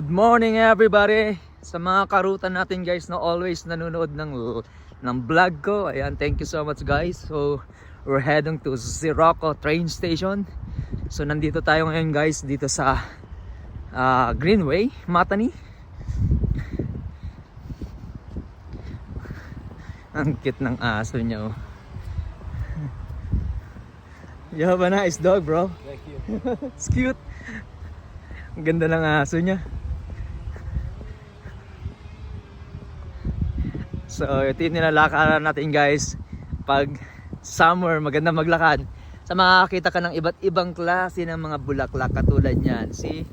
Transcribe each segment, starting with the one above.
Good morning everybody! Sa mga karutan natin guys na always nanonood ng vlog ko. Ayan, thank you so much guys. So, we're heading to Sirocco train station. So, nandito tayo ngayon guys dito sa Greenway, Matani. Ang cute ng aso niya oh. You have a nice dog bro. Thank you. It's cute. Ang ganda ng aso niya. So ito yung nilalakaran natin guys. Pag summer maganda maglakad. Sa makakita ka ng iba't ibang klase ng mga bulaklak katulad niyan. See?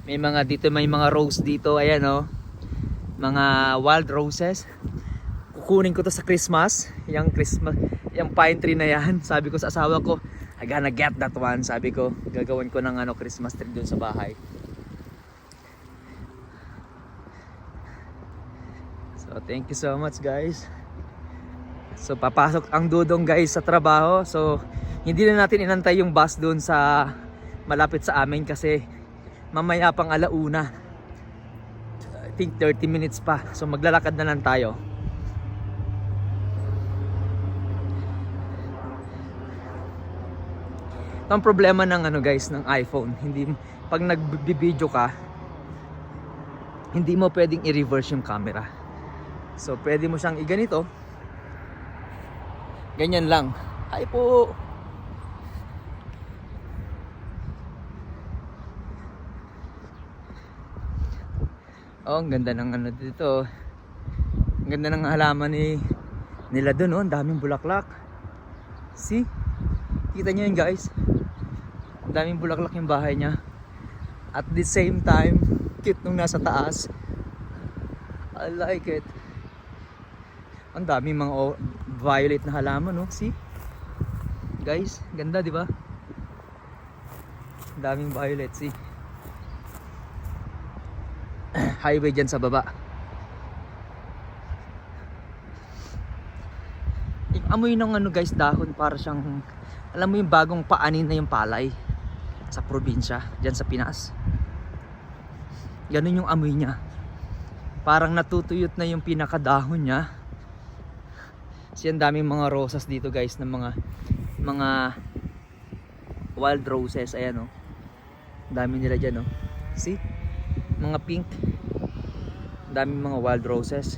May mga dito, may mga rose dito. Ayan oh. Mga wild roses. Kukunin ko to sa Christmas. Yung pine tree na yan. Sabi ko sa asawa ko, I gonna get that one. Sabi ko, gagawin ko ng Christmas tree dun sa bahay. So thank you so much guys. So papasok ang dudong guys sa trabaho. So hindi na natin inantay yung bus dun sa malapit sa amin kasi mamaya pang alauna. I think 30 minutes pa. So maglalakad na lang tayo. Ang problema ng guys ng iPhone, hindi pag nagbi-video ka, hindi mo pwedeng i-reverse yung camera. So pwede mo siyang i-ganito. Ganyan lang. Hi po. Oh, ang ganda ng dito. Ang ganda ng halaman nila doon, oh, ang daming bulaklak. See? Kita niyo yun guys. Ang daming bulaklak yung bahay niya. At the same time, cute nung nasa taas. I like it. Ang daming mga violet na halaman, no? See? Guys, ganda, di ba? Ang daming violet, see? Highway dyan sa baba. Yung amoy ng guys, dahon para siyang, alam mo yung bagong paanin na yung palay sa probinsya, dyan sa Pinas. Ganun yung amoy niya. Parang natutuyot na yung pinakadahon niya. Kasi ang daming mga rosas dito guys, ng mga wild roses. Ayan oh. Dami nila dyan oh. See? Mga pink. Daming mga wild roses.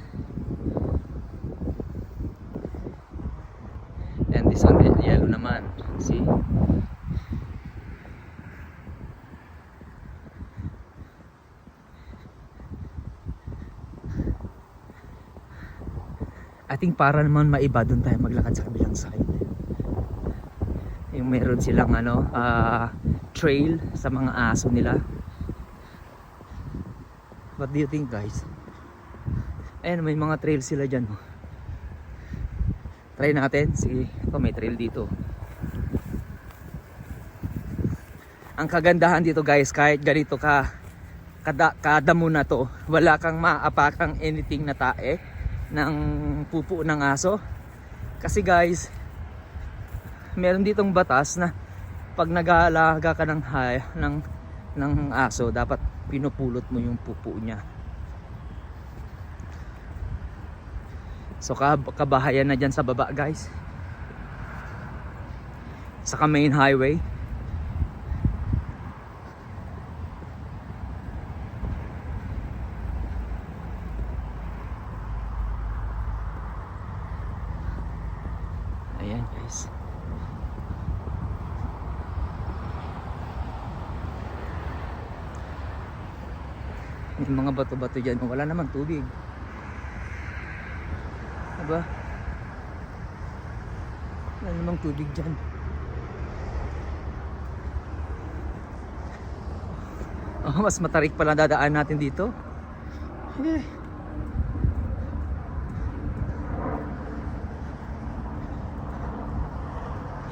And this one, yellow naman. See? I think para naman maiba doon tayo maglakad sa kabilang side. Yung meron silang trail sa mga aso nila. What do you think guys? Ayan, may mga trail sila dyan. Try natin. Sige, ito may trail dito. Ang kagandahan dito guys, kahit ganito kadamo na to, wala kang maapakang anything na tae ng pupo ng aso. Kasi guys, meron ditong batas na pag nag-aalaga ka ng aso, dapat pinupulot mo yung pupo niya. So kabahayan na dyan sa baba guys, sa main highway. Ayan guys. May mga bato-bato dyan. Wala namang tubig. Diba? Wala namang tubig dyan. Oh, mas matarik pala dadaan natin dito.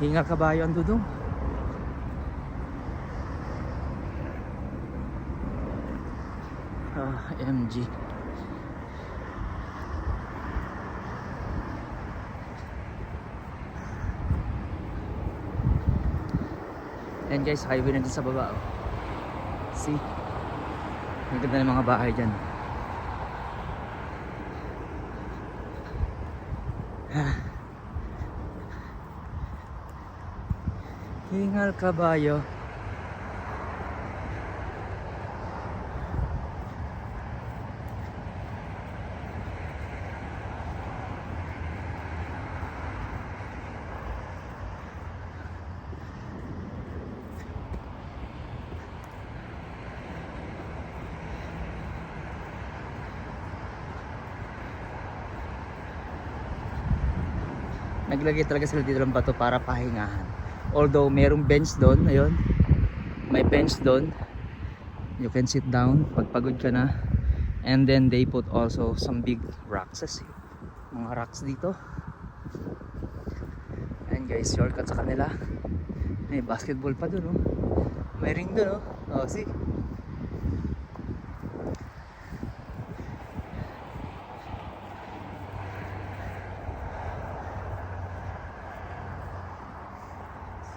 Hinga kabayo ang dudong. MG. And guys, highway na din sa baba oh. See? Ang ganda ng mga bahay dyan. Hingal kabayo. Naglagay talaga sila dito ng bato para pahingahan. Although merong bench doon, ayun. May bench doon. You can sit down pag pagod ka na. And then they put also some big rocks. Mga rocks dito. And guys, shortcut sa kanila. May basketball pa doon, oh. May ring doon, oh. Oh, see?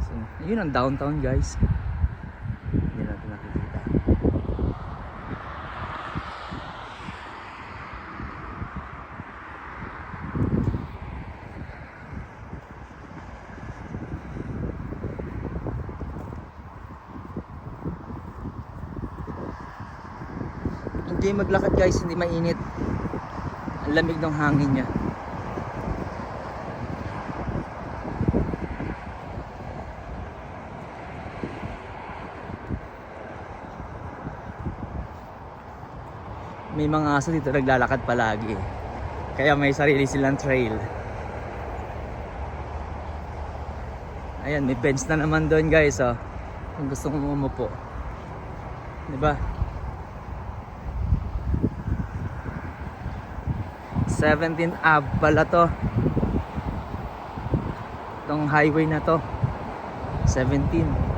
So, yun ang downtown, guys. Hindi natin nakikita. Hindi maglakad, guys, hindi mainit. Ang lamig ng hangin niya. May mga aso dito naglalakad palagi. Kaya may sarili silang trail. Ayan, may bench na naman doon, guys, oh. Kung gusto mo umupo. 'Di ba? 17th Ave pala to. Itong highway na to. 17.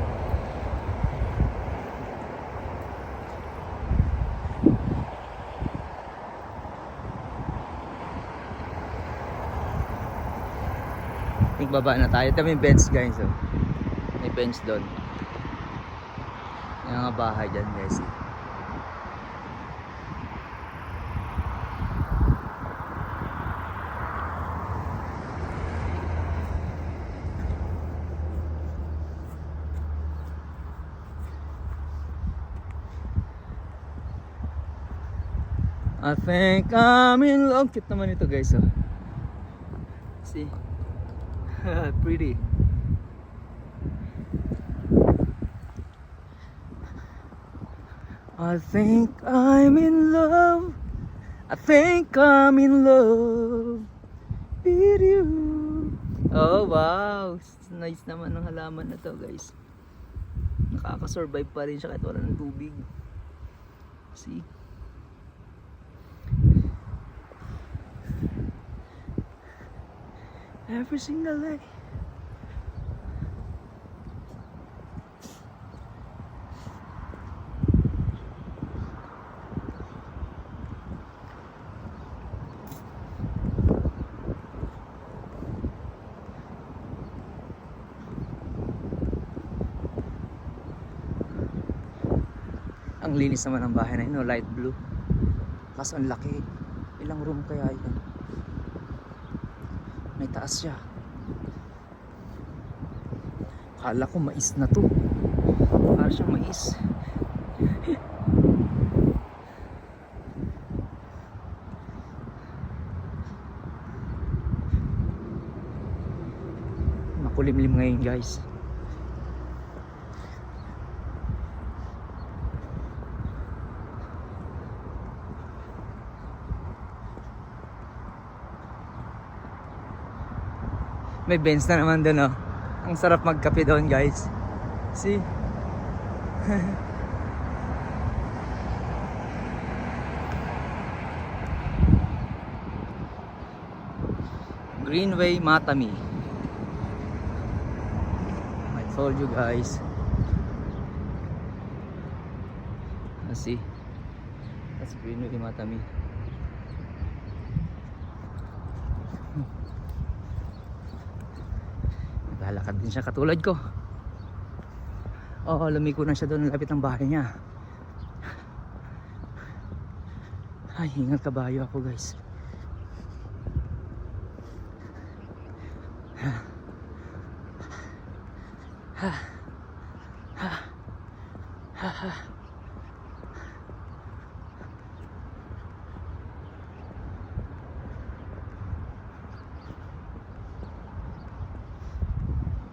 Baba na tayo. Ito may bench, guys, oh. May bench doon. Yung mga bahay dyan, guys. I think I'm in love. Cute naman ito, guys, oh. See? Pretty. I think I'm in love. I think I'm in love with you. Oh wow, nice naman ng halaman na to, guys. Nakaka-survive pa rin siya kahit wala ng tubig. See? Every single day. Ang linis naman ng bahay na yun, no? Light blue. Kaso ang laki. Ilang room kaya yun? May taas siya. Akala ko mais na to. Para siyang mais. Makulimlim ngayon, guys. May bench na naman doon, oh. Ang sarap magkape doon, guys. See? Greenway Matami. I told you, guys. See? That's Greenway Matami. Lalakad din siya katulad ko. Oo, lumiko na siya doon lapit ng bahay niya. Ay, hingal kabayo ako guys. Ha. Ha. Ha. Ha. Ha.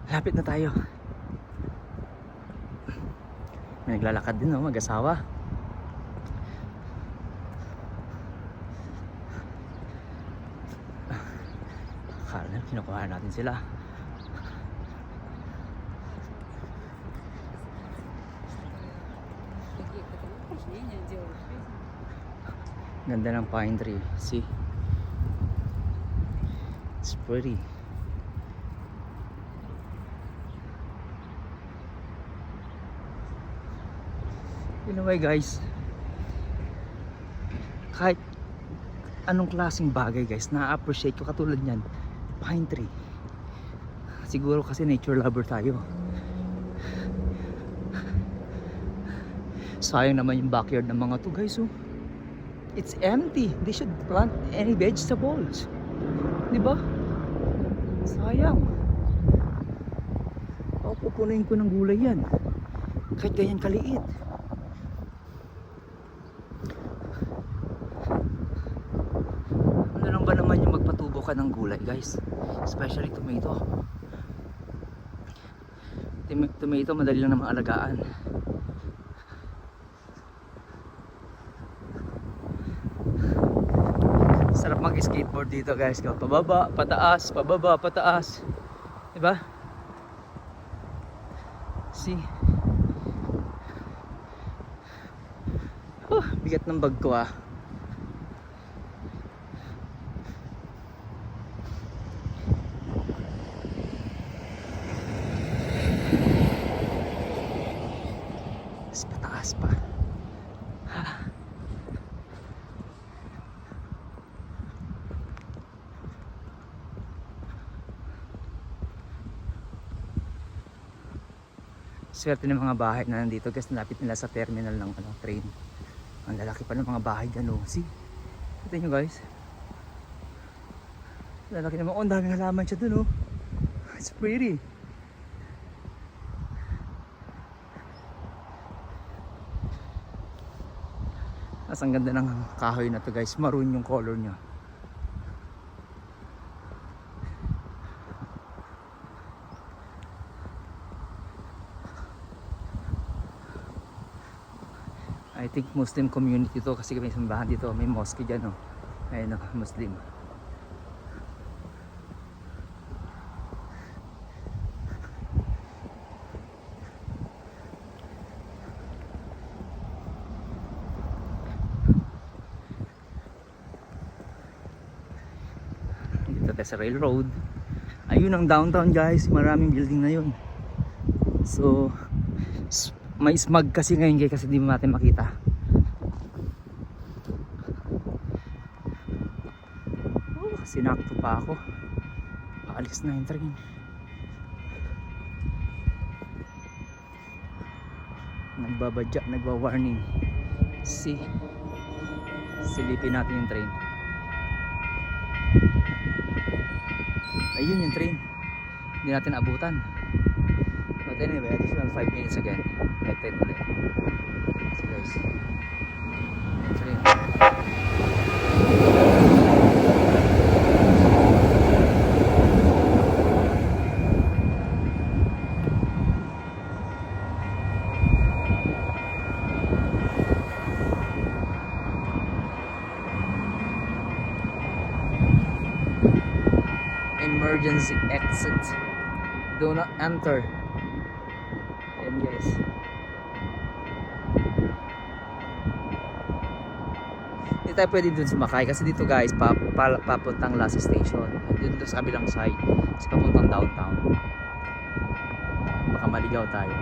Lapit na tayo. May naglalakad din, no? Mag-asawa. Akala na kinukuha natin sila. Ganda ng pine tree. See? It's pretty. Anyway guys, kahit anong klaseng bagay guys, na-appreciate ko katulad niyan, pine tree. Siguro kasi nature lover tayo. Sayang naman yung backyard ng mga to guys, oh. It's empty. They should plant any vegetables. Diba? Sayang. Pupunuin ko ng gulay yan. Kahit ganyan kaliit. Ano lang ba naman yung magpatubo ka ng gulay guys? Especially tomato. Tomato madali lang naman alagaan. Sarap mag-skateboard dito guys. Pababa, pataas, pababa, pataas. Diba? See? Oh, bigat ng bag ko ah. Mas pataas pa. Ha. Swerte ng mga bahay na nandito guys, nalapit nila sa terminal ng train. Ang lalaki pa ng mga bahay dyan, oh. See? Kita nyo guys. Lalaki naman. Oh, ang daming halaman siya dun, oh. It's pretty. As ang ganda ng kahoy na to guys. Maroon yung color niya. I think Muslim community to kasi may simbahan dito, may mosque dyan, oh. Ayun, oh, Muslim. Dito tayo sa railroad. Ayun ang downtown guys, maraming building na yun. So may smog kasi ngayon guys, kasi di mo natin makita. Oh, sinakto pa ako. Paalis na yung train. Nagbabadya, nagwa-warning. See, silipin natin yung train. Ayun yung train. Hindi natin abutan. But anyway, additional 5 minutes again. Head ulit. So guys, train. Emergency exit. Do not enter. Ayan guys. Hindi tayo pwede dun sumakay kasi dito guys papuntang last station. Dito sa kabilang side kasi papuntang downtown. Baka maligaw tayo.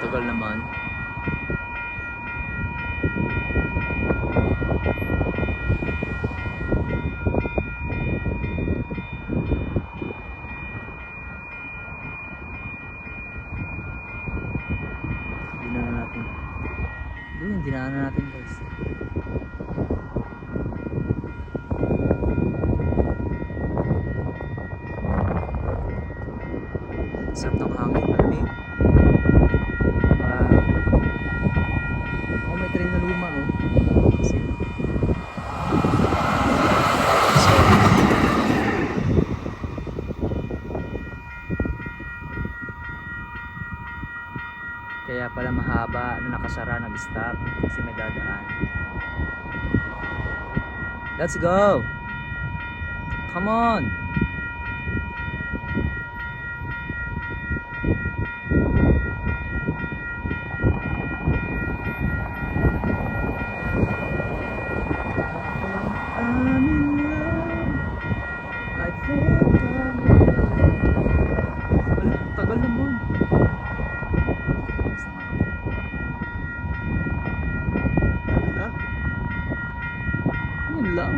Tagal naman. Sarap ng hangin, malamig. Oh, may train na luma, oh. See? Kaya pala mahaba na nakasara, nag-stop kasi may dadaan. Let's go! Come on! I'm in love. I think I'm in love. Wala, tagal naman. Ah, yun lang.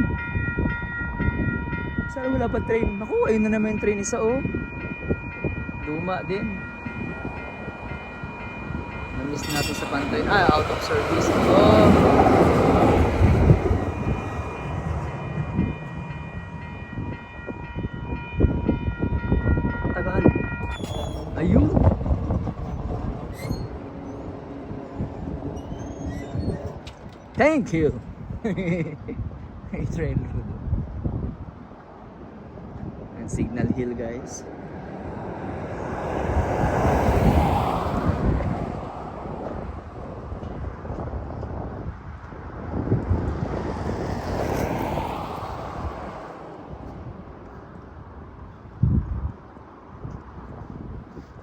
Sana wala pa train. Naku, ayun na naman yung train isa, oh. Luma din. Na-miss natin sa pantay. Ah, out of service. Oh. Tagal. Ayun. Thank you. May train road. And Signal Hill, guys.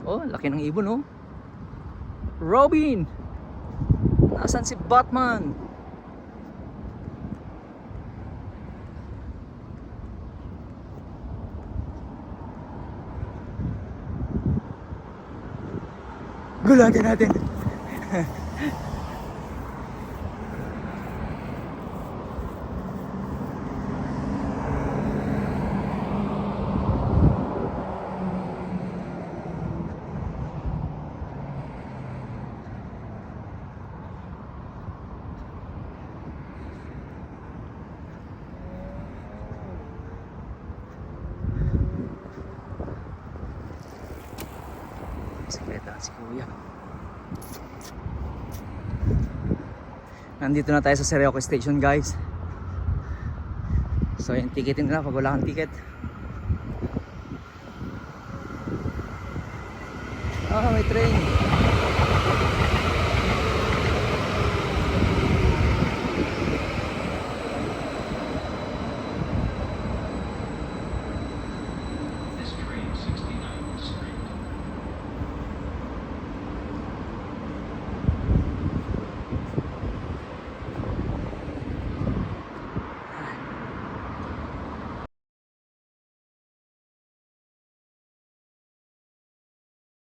Oh, laki ng ibon, oh. Robin! Nasaan si Batman? Gulatin natin. Bisikleta si Kuya. Nandito na tayo sa Serioco Station, guys. So yung ticketin na pag wala kang ticket. Ah, may train.